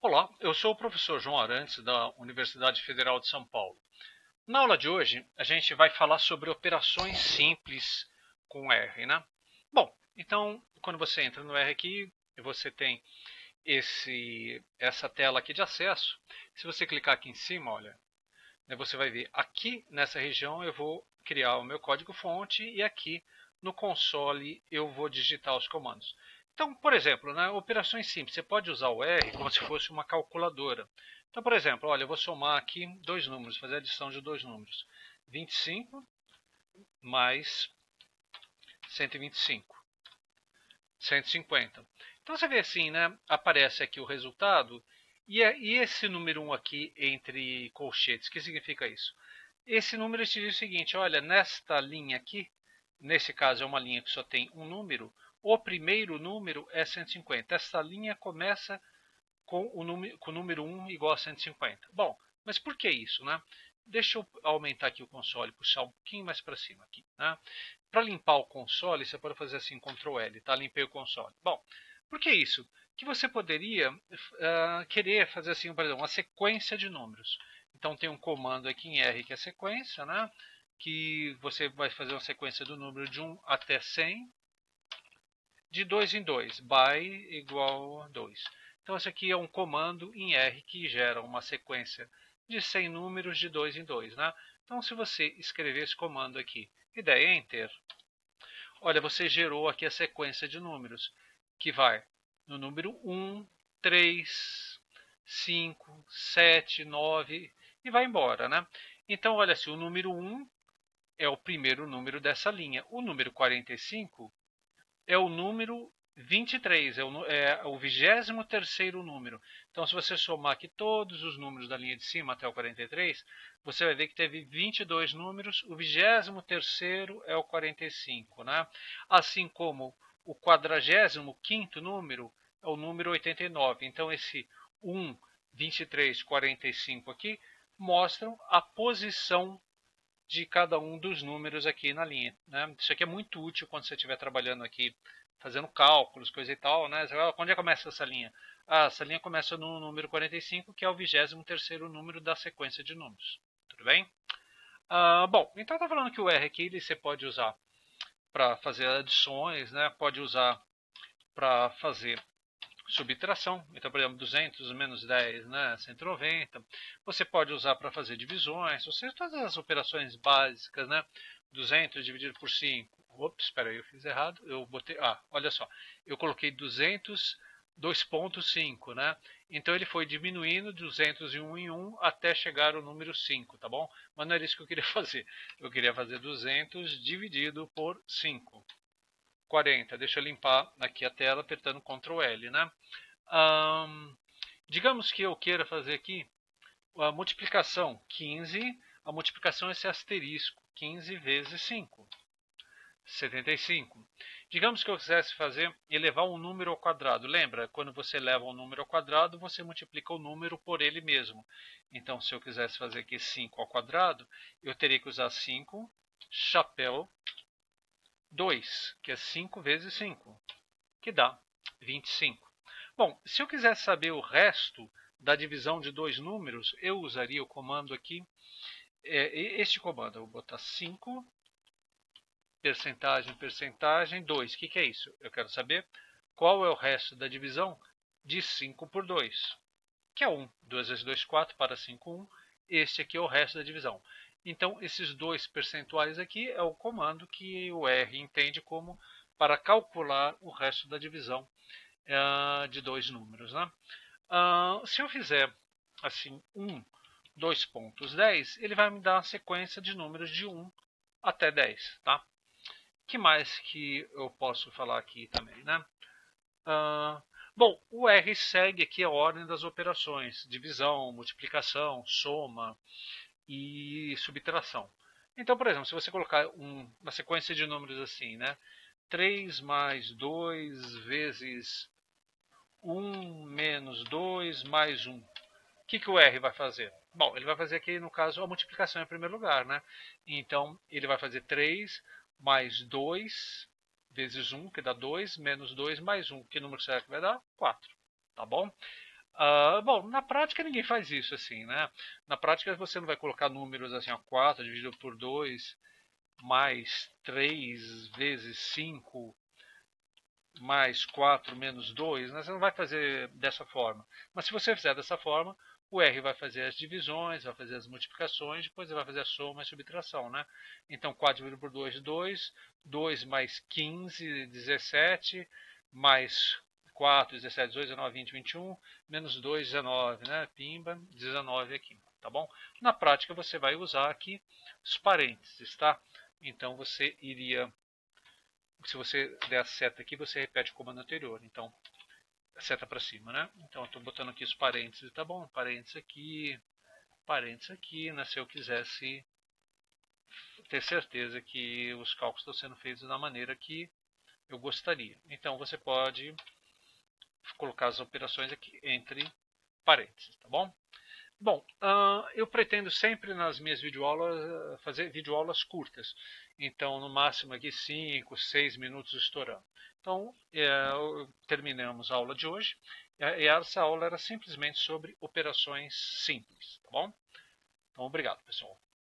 Olá, eu sou o professor João Arantes, da Universidade Federal de São Paulo. Na aula de hoje, a gente vai falar sobre operações simples com R, né? Bom, então, quando você entra no R aqui, você tem essa tela aqui de acesso. Se você clicar aqui em cima, olha, você vai ver aqui nessa região eu vou criar o meu código-fonte e aqui no console eu vou digitar os comandos. Então, por exemplo, operações simples, você pode usar o R como se fosse uma calculadora. Então, por exemplo, olha, eu vou somar aqui dois números, fazer a adição de dois números. 25 mais 125. 150. Então você vê assim, né? Aparece aqui o resultado e esse número 1 aqui entre colchetes, o que significa isso? Esse número te diz o seguinte, olha, nesta linha aqui, nesse caso é uma linha que só tem um número, o primeiro número é 150. Essa linha começa com o número 1 igual a 150. Bom, mas por que isso, né? Deixa eu aumentar aqui o console, puxar um pouquinho mais para cima aqui, né? Para limpar o console, você pode fazer assim, Ctrl L, tá? Limpei o console. Bom, por que isso? Que você poderia querer fazer assim, por exemplo, uma sequência de números. Então tem um comando aqui em R que é sequência, né? Que você vai fazer uma sequência do número de 1 até 100, de 2 em 2, by igual a 2. Então esse aqui é um comando em R que gera uma sequência de 100 números de 2 em 2, né? Então se você escrever esse comando aqui e der Enter, olha, você gerou aqui a sequência de números, que vai no número 1, 3, 5, 7, 9 e vai embora, né? Então, olha assim, o número 1 é o primeiro número dessa linha. O número 45 é o número 23, é o 23º número. Então, se você somar aqui todos os números da linha de cima até o 43, você vai ver que teve 22 números, o 23º é o 45, né? Assim como o 45º número é o número 89. Então, esse 1, 23, 45 aqui mostram a posição de cada um dos números aqui na linha, né? Isso aqui é muito útil quando você estiver trabalhando aqui, fazendo cálculos, coisa e tal, né? Onde é que começa essa linha? Essa linha começa no número 45, que é o 23º número da sequência de números. Tudo bem? Bom, então está falando que o R aqui você pode usar para fazer adições, né? Pode usar para fazer subtração. Então, por exemplo, 200 menos 10, né, 190. Você pode usar para fazer divisões, ou seja, todas as operações básicas, né? 200 dividido por 5. Ops, espera aí, eu fiz errado. Eu botei, olha só. Eu coloquei 200 2.5, né? Então ele foi diminuindo 201 em 1 até chegar ao número 5, tá bom? Mas não era isso que eu queria fazer. Eu queria fazer 200 dividido por 5. 40. Deixa eu limpar aqui a tela apertando Ctrl L, né? Digamos que eu queira fazer aqui a multiplicação 15. A multiplicação é esse asterisco, 15 vezes 5. 75. Digamos que eu quisesse fazer elevar um número ao quadrado. Lembra, quando você eleva um número ao quadrado, você multiplica o número por ele mesmo. Então, se eu quisesse fazer aqui 5 ao quadrado, eu teria que usar 5, chapéu, 2, que é 5 vezes 5, que dá 25. Bom, se eu quisesse saber o resto da divisão de dois números, eu usaria o comando aqui, este comando. Eu vou botar 5, percentagem, percentagem, 2. O que é isso? Eu quero saber qual é o resto da divisão de 5 por 2, que é 1. 2 vezes 2, 4, para 5, 1. Este aqui é o resto da divisão. Então, esses dois percentuais aqui é o comando que o R entende como para calcular o resto da divisão de dois números, né? Se eu fizer assim 1, 2.10, ele vai me dar uma sequência de números de 1 até 10, tá? Que mais que eu posso falar aqui também, né? Bom, o R segue aqui a ordem das operações: divisão, multiplicação, soma e subtração. Então, por exemplo, se você colocar uma sequência de números assim, né? 3 mais 2 vezes 1 menos 2 mais 1. O que o R vai fazer? Bom, ele vai fazer aqui, no caso, a multiplicação em primeiro lugar, né? Então, ele vai fazer 3 mais 2 vezes 1, que dá 2, menos 2 mais 1. Que número será que vai dar? 4. Tá bom? Bom, na prática ninguém faz isso assim, né? Na prática você não vai colocar números assim, ó, 4 dividido por 2 mais 3 vezes 5 mais 4 menos 2, né? Você não vai fazer dessa forma. Mas se você fizer dessa forma, o R vai fazer as divisões, vai fazer as multiplicações, depois ele vai fazer a soma e a subtração, né? Então 4 dividido por 2, 2, 2 mais 15, 17, mais 4, 17, 18, 19, 20, 21, menos 2, 19, né? Pimba, 19 aqui, tá bom? Na prática você vai usar aqui os parênteses, tá? Então você iria, se você der a seta aqui, você repete o comando anterior. Então, a seta para cima, né? Então, eu estou botando aqui os parênteses, tá bom? Parênteses aqui, né? Se eu quisesse ter certeza que os cálculos estão sendo feitos da maneira que eu gostaria. Então, você pode colocar as operações aqui entre parênteses, tá bom? Bom, eu pretendo sempre nas minhas videoaulas fazer videoaulas curtas. Então, no máximo aqui 5, 6 minutos estourando. Então, terminamos a aula de hoje. E essa aula era simplesmente sobre operações simples, tá bom? Então, obrigado, pessoal.